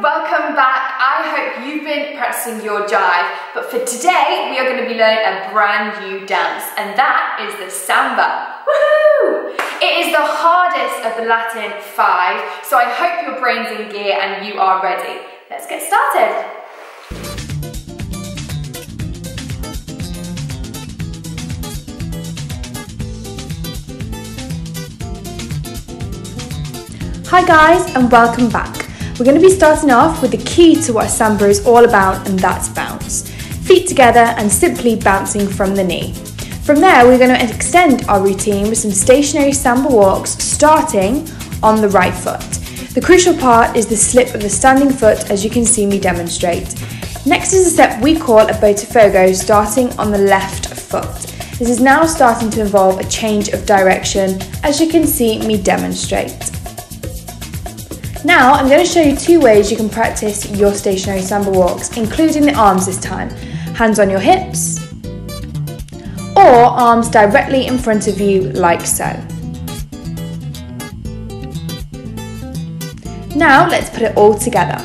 Welcome back. I hope you've been practicing your jive, but for today we are going to be learning a brand new dance, and that is the Samba. Woohoo! It is the hardest of the Latin 5, so I hope your brain's in gear and you are ready. Let's get started. Hi guys, and welcome back. We're going to be starting off with the key to what Samba is all about, and that's bounce. Feet together and simply bouncing from the knee. From there, we're going to extend our routine with some stationary Samba walks, starting on the right foot. The crucial part is the slip of the standing foot, as you can see me demonstrate. Next is a step we call a botafogo, starting on the left foot. This is now starting to involve a change of direction, as you can see me demonstrate. Now I'm going to show you 2 ways you can practice your stationary Samba walks, including the arms this time. Hands on your hips, or arms directly in front of you like so. Now let's put it all together.